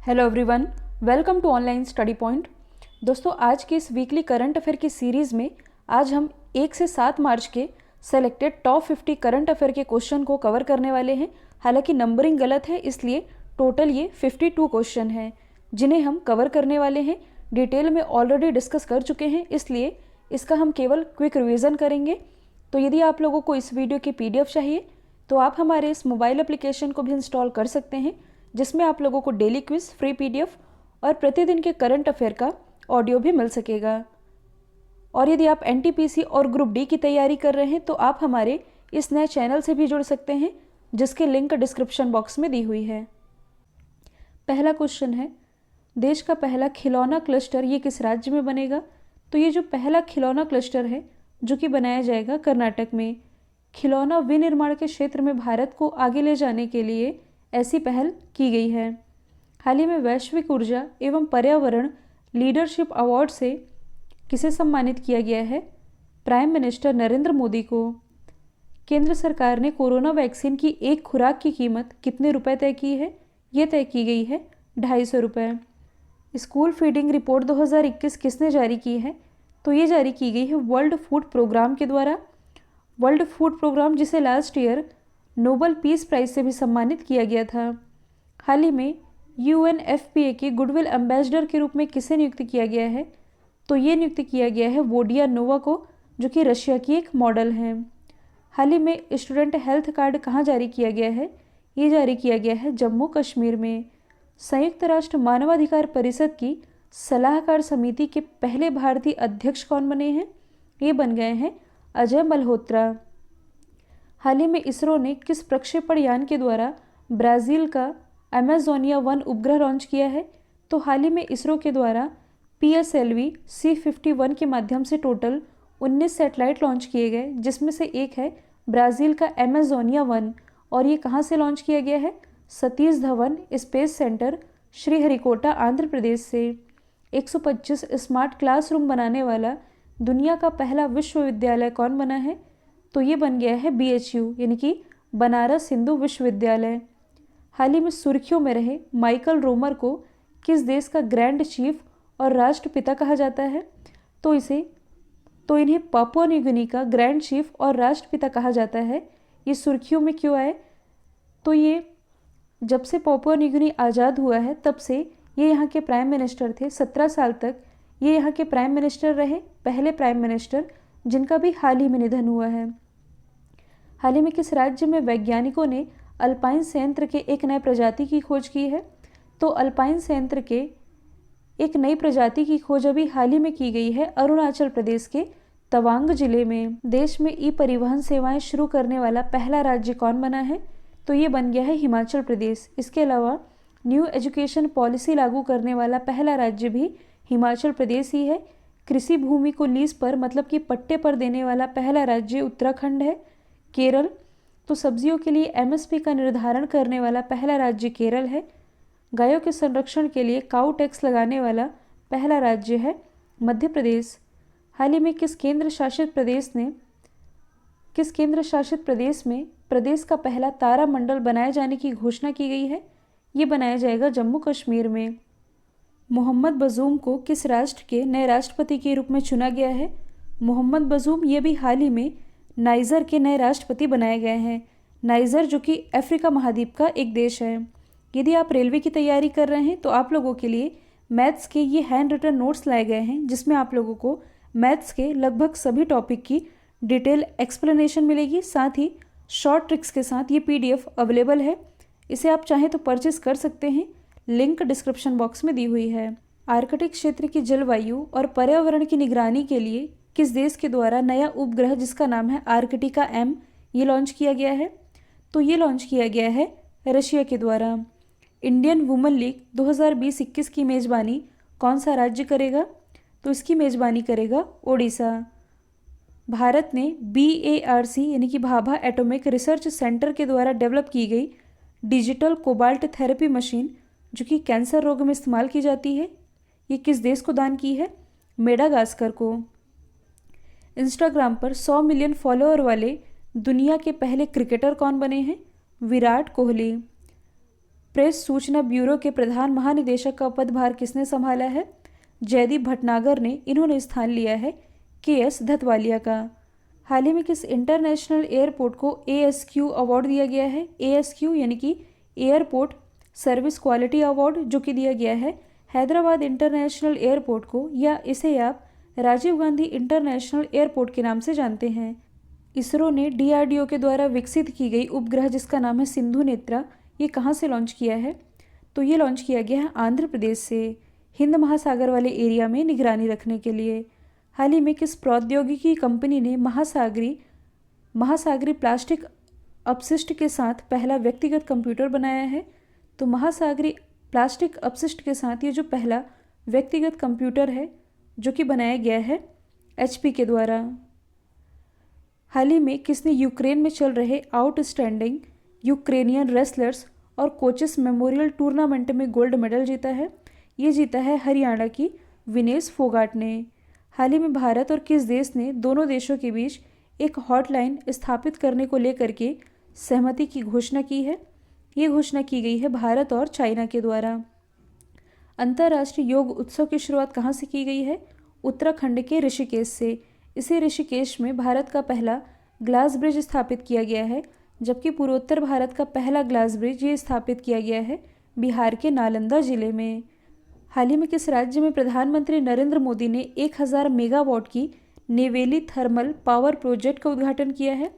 Hello everyone, welcome to online study point. दोस्तों, आज की इस वीकली करंट अफेयर की सीरीज़ में आज हम 1 से 7 मार्च के सेलेक्टेड टॉप 50 करंट अफेयर के क्वेश्चन को कवर करने वाले हैं। हालांकि नंबरिंग गलत है, इसलिए टोटल ये 52 क्वेश्चन हैं जिन्हें हम कवर करने वाले हैं। डिटेल में ऑलरेडी डिस्कस कर चुके हैं, इसलिए इसका हम केवल क्विक रिविज़न करेंगे। तो यदि आप लोगों को इस वीडियो की PDF चाहिए तो आप हमारे इस मोबाइल एप्लीकेशन को भी इंस्टॉल कर सकते हैं, जिसमें आप लोगों को डेली क्विज, फ्री PDF और प्रतिदिन के करंट अफेयर का ऑडियो भी मिल सकेगा। और यदि आप NTPC और ग्रुप D की तैयारी कर रहे हैं तो आप हमारे इस नए चैनल से भी जुड़ सकते हैं, जिसके लिंक डिस्क्रिप्शन बॉक्स में दी हुई है। पहला क्वेश्चन है, देश का पहला खिलौना क्लस्टर ये किस राज्य में बनेगा? तो ये जो पहला खिलौना क्लस्टर है जो कि बनाया जाएगा कर्नाटक में। खिलौना विनिर्माण के क्षेत्र में भारत को आगे ले जाने के लिए ऐसी पहल की गई है। हाल ही में वैश्विक ऊर्जा एवं पर्यावरण लीडरशिप अवार्ड से किसे सम्मानित किया गया है? प्राइम मिनिस्टर नरेंद्र मोदी को। केंद्र सरकार ने कोरोना वैक्सीन की एक खुराक की कीमत कितने रुपए तय की है? ये तय की गई है 250 रुपये। स्कूल फीडिंग रिपोर्ट 2021 किसने जारी की है? तो ये जारी की गई है वर्ल्ड फूड प्रोग्राम के द्वारा। वर्ल्ड फूड प्रोग्राम, जिसे last year Nobel peace prize से भी सम्मानित किया गया था। हाल ही में UNFPA के गुडविल एम्बेसडर के रूप में किसे नियुक्त किया गया है? तो ये नियुक्त किया गया है वोडिया नोवा को, जो कि रशिया की एक मॉडल है। हाल ही में स्टूडेंट हेल्थ कार्ड कहाँ जारी किया गया है? ये जारी किया गया है जम्मू कश्मीर में। संयुक्त राष्ट्र मानवाधिकार परिषद की सलाहकार समिति के पहले भारतीय अध्यक्ष कौन बने हैं? ये बन गए हैं अजय मल्होत्रा। हाल ही में इसरो ने किस प्रक्षेपण यान के द्वारा ब्राज़ील का अमेजोनिया 1 उपग्रह लॉन्च किया है? तो हाल ही में इसरो के द्वारा PSLV C51 के माध्यम से टोटल 19 सैटेलाइट लॉन्च किए गए, जिसमें से एक है ब्राज़ील का अमेजोनिया 1। और ये कहाँ से लॉन्च किया गया है? सतीश धवन स्पेस सेंटर, श्रीहरिकोटा, आंध्र प्रदेश से। 125 स्मार्ट क्लासरूम बनाने वाला दुनिया का पहला विश्वविद्यालय कौन बना है? तो ये बन गया है BHU, यानी कि बनारस हिंदू विश्वविद्यालय। हाल ही में सुर्खियों में रहे माइकल रोमर को किस देश का ग्रैंड चीफ और राष्ट्रपिता कहा जाता है? तो इन्हें पापुआ न्यू गिनी का ग्रैंड चीफ और राष्ट्रपिता कहा जाता है। ये सुर्खियों में क्यों आए? तो ये जब से पापुआ न्यू गिनी आज़ाद हुआ है तब से ये यहाँ के प्राइम मिनिस्टर थे। 17 साल तक ये यहाँ के प्राइम मिनिस्टर रहे, पहले प्राइम मिनिस्टर, जिनका भी हाल ही में निधन हुआ है। हाल ही में किस राज्य में वैज्ञानिकों ने अल्पाइन संयंत्र के एक नए प्रजाति की खोज की है? तो अल्पाइन संयंत्र के एक नई प्रजाति की खोज अभी हाल ही में की गई है अरुणाचल प्रदेश के तवांग जिले में। देश में परिवहन सेवाएं शुरू करने वाला पहला राज्य कौन बना है? तो ये बन गया है हिमाचल प्रदेश। इसके अलावा न्यू एजुकेशन पॉलिसी लागू करने वाला पहला राज्य भी हिमाचल प्रदेश ही है। कृषि भूमि को लीज पर, मतलब कि पट्टे पर देने वाला पहला राज्य उत्तराखंड है। केरल, तो सब्जियों के लिए MSP का निर्धारण करने वाला पहला राज्य केरल है। गायों के संरक्षण के लिए काऊ टैक्स लगाने वाला पहला राज्य है मध्य प्रदेश। हाल ही में किस केंद्र शासित प्रदेश में प्रदेश का पहला तारामंडल बनाए जाने की घोषणा की गई है? ये बनाया जाएगा जम्मू कश्मीर में। मोहम्मद बज़ूम को किस राष्ट्र के नए राष्ट्रपति के रूप में चुना गया है? मोहम्मद बज़ूम ये भी हाल ही में नाइजर के नए राष्ट्रपति बनाए गए हैं। नाइजर, जो कि अफ्रीका महाद्वीप का एक देश है। यदि आप रेलवे की तैयारी कर रहे हैं तो आप लोगों के लिए मैथ्स के ये हैंड रिटन नोट्स लाए गए हैं, जिसमें आप लोगों को मैथ्स के लगभग सभी टॉपिक की डिटेल एक्सप्लेनेशन मिलेगी। साथ ही शॉर्ट ट्रिक्स के साथ ये PDF अवेलेबल है। इसे आप चाहें तो परचेस कर सकते हैं, लिंक डिस्क्रिप्शन बॉक्स में दी हुई है। आर्कटिक क्षेत्र की जलवायु और पर्यावरण की निगरानी के लिए किस देश के द्वारा नया उपग्रह, जिसका नाम है आर्कटिका M, ये लॉन्च किया गया है? तो ये लॉन्च किया गया है रशिया के द्वारा। इंडियन वुमेन लीग 2020-21 की मेज़बानी कौन सा राज्य करेगा? तो इसकी मेज़बानी करेगा ओडिशा। भारत ने BARC यानी कि भाभा एटॉमिक रिसर्च सेंटर के द्वारा डेवलप की गई डिजिटल कोबाल्ट थेरेपी मशीन, जो कि कैंसर रोग में इस्तेमाल की जाती है, ये किस देश को दान की है? मेडागास्कर को। इंस्टाग्राम पर 100 मिलियन फॉलोअर वाले दुनिया के पहले क्रिकेटर कौन बने हैं? विराट कोहली। प्रेस सूचना ब्यूरो के प्रधान महानिदेशक का पदभार किसने संभाला है? जयदीप भटनागर ने। इन्होंने स्थान लिया है KS धतवालिया का। हाल ही में किस इंटरनेशनल एयरपोर्ट को ASQ अवार्ड दिया गया है? ASQ यानी कि एयरपोर्ट सर्विस क्वालिटी अवार्ड, जो कि दिया गया है हैदराबाद इंटरनेशनल एयरपोर्ट को, या इसे आप राजीव गांधी इंटरनेशनल एयरपोर्ट के नाम से जानते हैं। इसरो ने DRDO के द्वारा विकसित की गई उपग्रह जिसका नाम है सिंधु नेत्रा, ये कहाँ से लॉन्च किया है? तो ये लॉन्च किया गया है आंध्र प्रदेश से, हिंद महासागर वाले एरिया में निगरानी रखने के लिए। हाल ही में किस प्रौद्योगिकी कंपनी ने महासागरी प्लास्टिक अपशिष्ट के साथ पहला व्यक्तिगत कंप्यूटर बनाया है? तो महासागरी प्लास्टिक अपशिष्ट के साथ ये जो पहला व्यक्तिगत कंप्यूटर है जो कि बनाया गया है HP के द्वारा। हाल ही में किसने यूक्रेन में चल रहे आउटस्टैंडिंग यूक्रेनियन रेसलर्स और कोचेस मेमोरियल टूर्नामेंट में गोल्ड मेडल जीता है? ये जीता है हरियाणा की विनेश फोगाट ने। हाल ही में भारत और किस देश ने दोनों देशों के बीच एक हॉटलाइन स्थापित करने को लेकर के सहमति की घोषणा की है? ये घोषणा की गई है भारत और चाइना के द्वारा। अंतर्राष्ट्रीय योग उत्सव की शुरुआत कहाँ से की गई है? उत्तराखंड के ऋषिकेश से। इसी ऋषिकेश में भारत का पहला ग्लास ब्रिज स्थापित किया गया है, जबकि पूर्वोत्तर भारत का पहला ग्लास ब्रिज ये स्थापित किया गया है बिहार के नालंदा जिले में। हाल ही में किस राज्य में प्रधानमंत्री नरेंद्र मोदी ने 1000 मेगावाट की नेवेली थर्मल पावर प्रोजेक्ट का उद्घाटन किया है?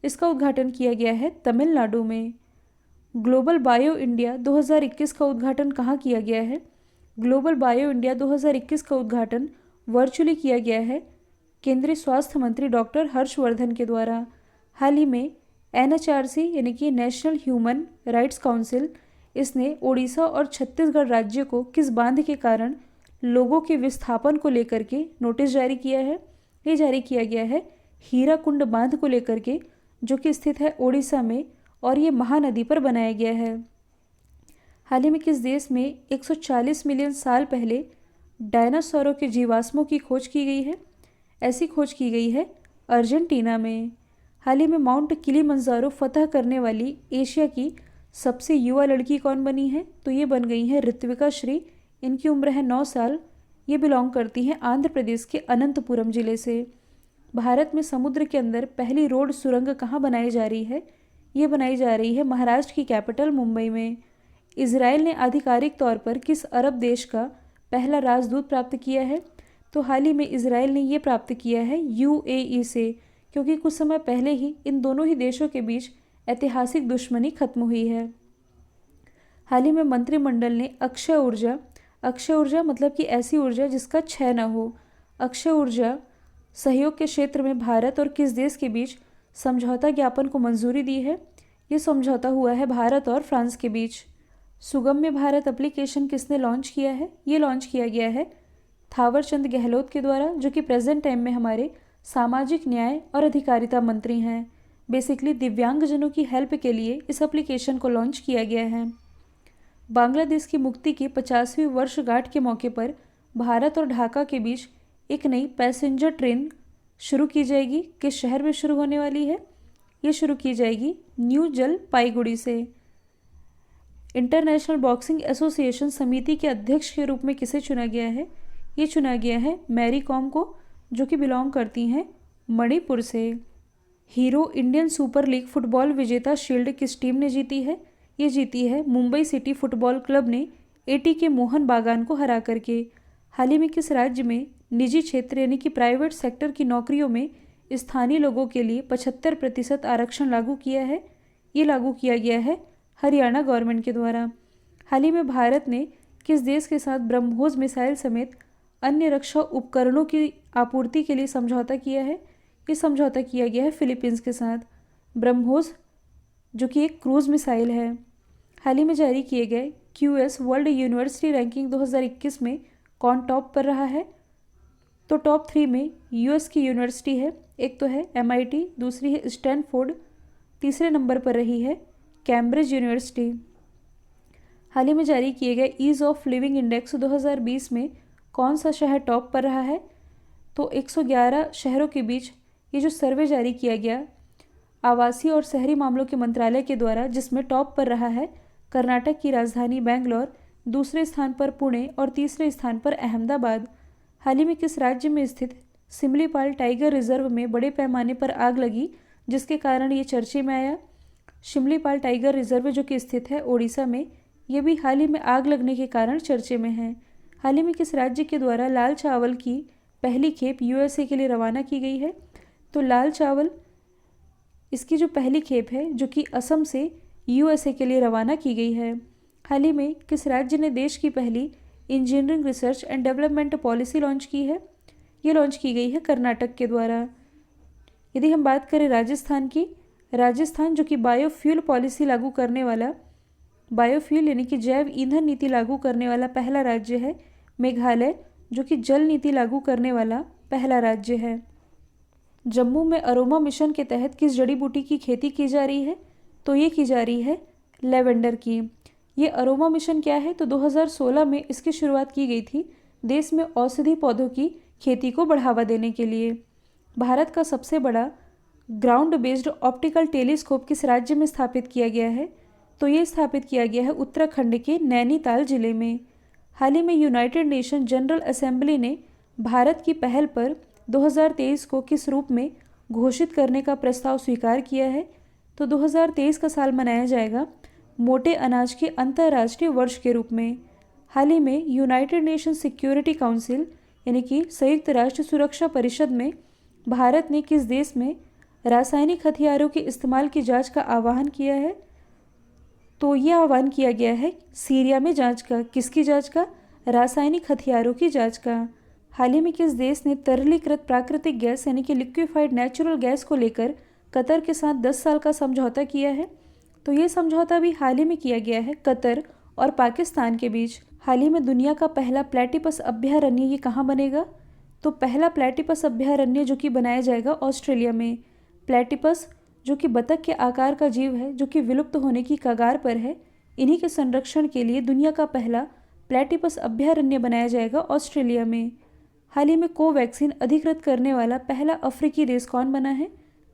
इसका उद्घाटन किया गया है तमिलनाडु में। ग्लोबल बायो इंडिया 2021 का उद्घाटन कहाँ किया गया है? ग्लोबल बायो इंडिया 2021 का उद्घाटन वर्चुअली किया गया है केंद्रीय स्वास्थ्य मंत्री डॉक्टर हर्षवर्धन के द्वारा। हाल ही में NHRC यानी कि नेशनल ह्यूमन राइट्स काउंसिल, इसने ओडिशा और छत्तीसगढ़ राज्य को किस बांध के कारण लोगों के विस्थापन को लेकर के नोटिस जारी किया है? ये जारी किया गया है हीराकुंड बांध को लेकर के, जो कि स्थित है ओडिशा में और ये महानदी पर बनाया गया है। हाल ही में किस देश में 140 मिलियन साल पहले डायनासोरों के जीवाश्मों की खोज की गई है? ऐसी खोज की गई है अर्जेंटीना में। हाल ही में माउंट किलिमंजारो फतह करने वाली एशिया की सबसे युवा लड़की कौन बनी है? तो ये बन गई है ऋत्विका श्री। इनकी उम्र है 9 साल। ये बिलोंग करती हैं आंध्र प्रदेश के अनंतपुरम जिले से। भारत में समुद्र के अंदर पहली रोड सुरंग कहाँ बनाई जा रही है? ये बनाई जा रही है महाराष्ट्र की कैपिटल मुंबई में। इजराइल ने आधिकारिक तौर पर किस अरब देश का पहला राजदूत प्राप्त किया है? तो हाल ही में इजराइल ने ये प्राप्त किया है UAE से, क्योंकि कुछ समय पहले ही इन दोनों ही देशों के बीच ऐतिहासिक दुश्मनी खत्म हुई है। हाल ही में मंत्रिमंडल ने अक्षय ऊर्जा मतलब कि ऐसी ऊर्जा जिसका क्षय न हो, अक्षय ऊर्जा सहयोग के क्षेत्र में भारत और किस देश के बीच समझौता ज्ञापन को मंजूरी दी है? ये समझौता हुआ है भारत और फ्रांस के बीच। सुगम्य भारत एप्लीकेशन किसने लॉन्च किया है? ये लॉन्च किया गया है थावरचंद गहलोत के द्वारा, जो कि प्रेजेंट टाइम में हमारे सामाजिक न्याय और अधिकारिता मंत्री हैं। बेसिकली दिव्यांगजनों की हेल्प के लिए इस एप्लीकेशन को लॉन्च किया गया है। बांग्लादेश की मुक्ति की 50वीं वर्षगांठ के मौके पर भारत और ढाका के बीच एक नई पैसेंजर ट्रेन शुरू की जाएगी। किस शहर में शुरू होने वाली है? ये शुरू की जाएगी न्यू जलपाईगुड़ी से। इंटरनेशनल बॉक्सिंग एसोसिएशन समिति के अध्यक्ष के रूप में किसे चुना गया है? ये चुना गया है मैरी कॉम को, जो कि बिलोंग करती हैं मणिपुर से। Hero Indian super league football विजेता शील्ड किस टीम ने जीती है? ये जीती है मुंबई सिटी फुटबॉल क्लब ने ATK मोहन बागान को हरा करके। हाल ही में किस राज्य में निजी क्षेत्र यानी कि प्राइवेट सेक्टर की नौकरियों में स्थानीय लोगों के लिए 75% आरक्षण लागू किया है? ये लागू किया गया है हरियाणा गवर्नमेंट के द्वारा। हाल ही में भारत ने किस देश के साथ ब्रह्मोस मिसाइल समेत अन्य रक्षा उपकरणों की आपूर्ति के लिए समझौता किया है? ये समझौता किया गया है फिलीपींस के साथ। ब्रह्मोस जो कि एक क्रूज मिसाइल है। हाल ही में जारी किए गए QS वर्ल्ड यूनिवर्सिटी रैंकिंग 2021 में कौन टॉप पर रहा है? तो टॉप 3 में US की यूनिवर्सिटी है। एक तो है MIT, दूसरी है स्टैनफोर्ड, तीसरे नंबर पर रही है कैम्ब्रिज यूनिवर्सिटी। हाल ही में जारी किए गए ईज़ ऑफ लिविंग इंडेक्स 2020 में कौन सा शहर टॉप पर रहा है? तो 111 शहरों के बीच ये जो सर्वे जारी किया गया आवासीय और शहरी मामलों के मंत्रालय के द्वारा, जिसमें टॉप पर रहा है कर्नाटक की राजधानी बैंगलोर, दूसरे स्थान पर पुणे और तीसरे स्थान पर अहमदाबाद। हाल ही में किस राज्य में स्थित सिमलीपाल टाइगर रिजर्व में बड़े पैमाने पर आग लगी, जिसके कारण ये चर्चे में आया? शिमलीपाल टाइगर रिजर्व जो कि स्थित है ओडिशा में, ये भी हाल ही में आग लगने के कारण चर्चे में है। हाल ही में किस राज्य के द्वारा लाल चावल की पहली खेप यूएसए के लिए रवाना की गई है? तो लाल चावल इसकी जो पहली खेप है जो कि असम से यूएसए के लिए रवाना की गई है। हाल ही में किस राज्य ने देश की पहली engineering research and development policy launch की है? ये लॉन्च की गई है कर्नाटक के द्वारा। यदि हम बात करें राजस्थान की, राजस्थान जो कि बायोफ्यूल पॉलिसी लागू करने वाला, बायोफ्यूल यानी कि जैव ईंधन नीति लागू करने वाला पहला राज्य है। मेघालय जो कि जल नीति लागू करने वाला पहला राज्य है। जम्मू में अरोमा मिशन के तहत किस जड़ी बूटी की खेती की जा रही है? तो ये की जा रही है लेवेंडर की। ये अरोमा मिशन क्या है? तो 2016 में इसकी शुरुआत की गई थी देश में औषधि पौधों की खेती को बढ़ावा देने के लिए। भारत का सबसे बड़ा ग्राउंड बेस्ड ऑप्टिकल टेलीस्कोप किस राज्य में स्थापित किया गया है? तो ये स्थापित किया गया है उत्तराखंड के नैनीताल जिले में। हाल ही में यूनाइटेड नेशन जनरल असेंबली ने भारत की पहल पर 2023 को किस रूप में घोषित करने का प्रस्ताव स्वीकार किया है? तो 2023 का साल मनाया जाएगा मोटे अनाज के अंतर्राष्ट्रीय वर्ष के रूप में। हाल ही में यूनाइटेड नेशन सिक्योरिटी काउंसिल यानी कि संयुक्त राष्ट्र सुरक्षा परिषद में भारत ने किस देश में रासायनिक हथियारों के इस्तेमाल की जांच का आह्वान किया है? तो यह आह्वान किया गया है सीरिया में जांच का। किसकी जांच का? रासायनिक हथियारों की जांच का। हाल ही में किस देश ने तरलीकृत प्राकृतिक गैस यानी कि लिक्विफाइड नेचुरल गैस को लेकर कतर के साथ 10 साल का समझौता किया है? तो ये समझौता भी हाल ही में किया गया है कतर और पाकिस्तान के बीच। हाल ही में दुनिया का पहला प्लेटिपस अभयारण्य ये कहाँ बनेगा? तो पहला प्लेटिपस अभयारण्य जो कि बनाया जाएगा ऑस्ट्रेलिया में। प्लेटिपस जो कि बतख के आकार का जीव है जो कि विलुप्त होने की कगार पर है, इन्हीं के संरक्षण के लिए दुनिया का पहला प्लेटिपस अभयारण्य बनाया जाएगा ऑस्ट्रेलिया में। हाल ही में कोवैक्सीन अधिकृत करने वाला पहला अफ्रीकी देश कौन बना है?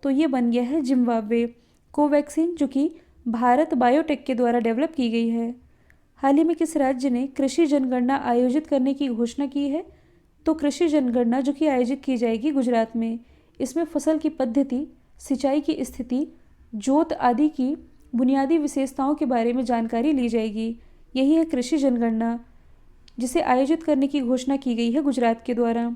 तो ये बन गया है जिम्बाब्वे। कोवैक्सीन जो कि भारत बायोटेक के द्वारा डेवलप की गई है। हाल ही में किस राज्य ने कृषि जनगणना आयोजित करने की घोषणा की है? तो कृषि जनगणना जो कि आयोजित की जाएगी गुजरात में। इसमें फसल की पद्धति, सिंचाई की स्थिति, जोत आदि की बुनियादी विशेषताओं के बारे में जानकारी ली जाएगी। यही है कृषि जनगणना, जिसे आयोजित करने की घोषणा की गई है गुजरात के द्वारा।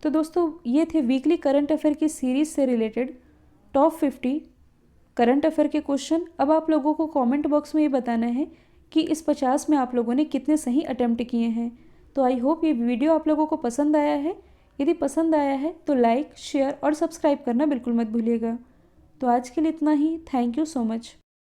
तो दोस्तों ये थे वीकली करंट अफेयर की सीरीज़ से रिलेटेड टॉप 50 करंट अफेयर के क्वेश्चन। अब आप लोगों को कमेंट बॉक्स में ये बताना है कि इस 50 में आप लोगों ने कितने सही अटेम्प्ट किए हैं। तो आई होप ये वीडियो आप लोगों को पसंद आया है। यदि पसंद आया है तो लाइक, शेयर और सब्सक्राइब करना बिल्कुल मत भूलिएगा। तो आज के लिए इतना ही। Thank you so much.